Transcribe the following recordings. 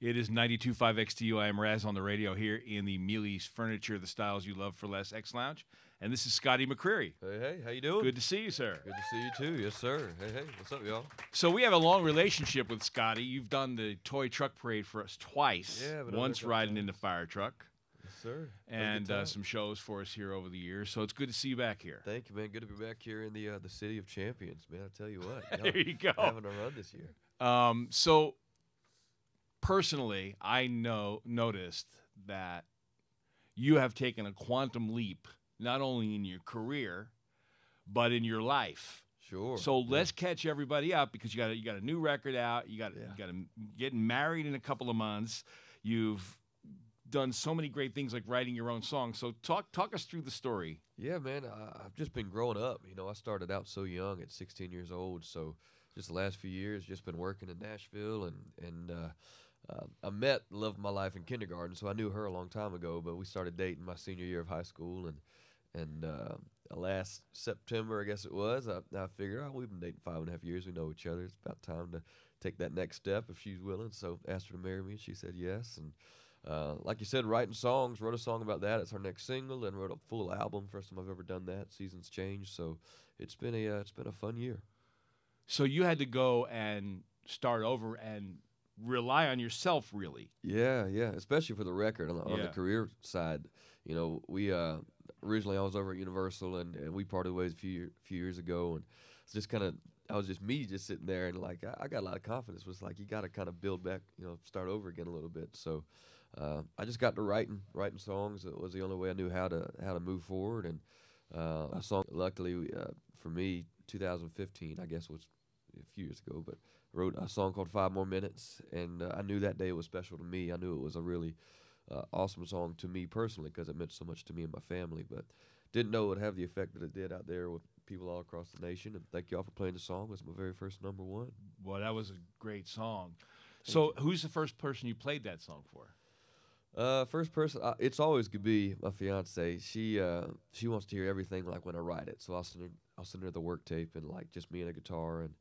It is 92.5 XTU. I am Raz on the radio here in the Mealy's Furniture, the styles you love for less X Lounge. And this is Scotty McCreery. Hey, how you doing? Good to see you, sir. Good to see you, too. Yes, sir. Hey, what's up, y'all? So we have a long relationship with Scotty. You've done the toy truck parade for us twice. Yeah. Once riding in the fire truck. Yes, sir. And some shows for us here over the years. So it's good to see you back here. Thank you, man. Good to be back here in the city of champions, man. I tell you what. There you go. Having a run this year. So personally, I noticed that you have taken a quantum leap, not only in your career, but in your life. Sure. So let's catch everybody up because you got a new record out. You got getting married in a couple of months. You've done so many great things like writing your own songs. So talk us through the story. Yeah, man. I've just been growing up. You know, I started out so young at 16 years old. So just the last few years, just been working in Nashville and I met the love of my life in kindergarten, so I knew her a long time ago. But we started dating my senior year of high school, and last September, I guess it was, I figured, we've been dating 5.5 years. We know each other. It's about time to take that next step if she's willing. So asked her to marry me, and she said yes. And like you said, writing songs, wrote a song about that. It's our next single, and wrote a full album. First time I've ever done that. Seasons changed, so it's been a fun year. So you had to go and start over and rely on yourself, really. Yeah, especially for the record on the career side. You know, we originally I was over at Universal and we parted ways a few years ago, and it's just kind of I was just me just sitting there and like I got a lot of confidence. It was like you got to kind of build back, you know, start over again a little bit. So I just got to writing songs. It was the only way I knew how to move forward. And a song, luckily for me, 2015, I guess was a few years ago, but wrote a song called 5 More Minutes, and I knew that day was special to me. I knew it was a really awesome song to me personally because it meant so much to me and my family, but didn't know it would have the effect that it did out there with people all across the nation. And thank y'all for playing the song. It was my very first #1. Well, that was a great song. So who's the first person you played that song for? First person, it's always gonna be my fiance. She wants to hear everything like when I write it, so I'll send her the work tape and like just me and a guitar, and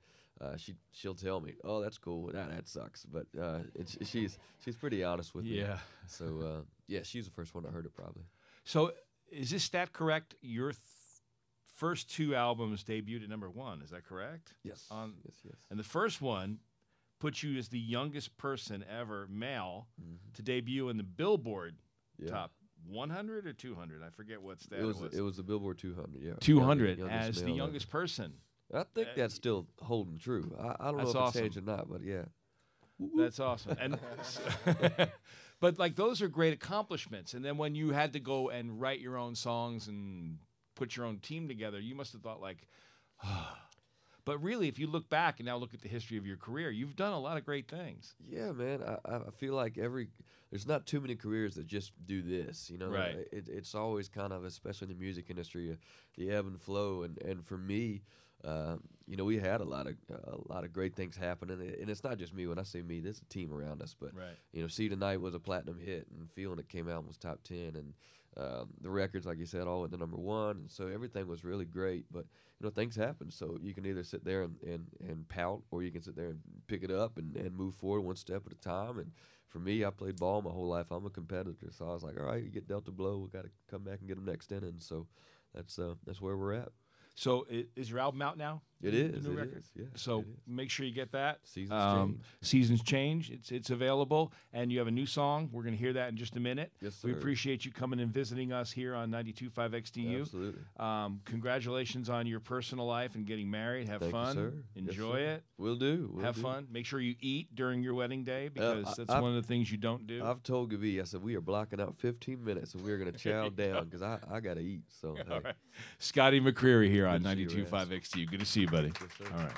she'll tell me, oh, that's cool, that sucks, but she's pretty honest with me. Yeah. So she's the first one I heard it probably. So is this stat correct? Your first 2 albums debuted at #1. Is that correct? Yes. Yes. And the first one put you as the youngest person ever, male, to debut in the Billboard top 100 or 200. I forget what stat it was. It was the Billboard 200. Yeah. 200 as the youngest person. I think that's still holding true. I don't know if it's changed or not, but yeah. That's awesome. And but like those are great accomplishments. And then when you had to go and write your own songs and put your own team together, you must have thought like, But really, if you look back and now look at the history of your career, you've done a lot of great things. Yeah, man. I feel like there's not too many careers that just do this. You know, right? It's always kind of, especially in the music industry, the ebb and flow. And for me, you know, we had a lot of great things happen, and it's not just me. When I say me, there's a team around us. But you know, See Tonight was a platinum hit, and Feeling It came out and was top 10, and the records, like you said, all went to #1, and so everything was really great. But you know, things happen, so you can either sit there and pout, or you can sit there and pick it up and move forward one step at a time. And for me, I played ball my whole life. I'm a competitor, so I was like, all right, you get dealt a blow, we got to come back and get them next inning. So that's where we're at. So is your album out now? It is. The new record? Yeah, so make sure you get that. Seasons Change. It's available, and you have a new song. We're going to hear that in just a minute. Yes, sir. We appreciate you coming and visiting us here on 92.5 XTU. Absolutely. Congratulations on your personal life and getting married. Have Thank fun. You, sir. Enjoy it. We'll do. Have fun. Make sure you eat during your wedding day because that's one of the things you don't do. I've told Gavi, I said, we are blocking out 15 minutes and we're going to chow down because I got to eat. So, All right. Scotty McCreery here on 92.5 XTU. Good to see you, buddy. Yes, all right.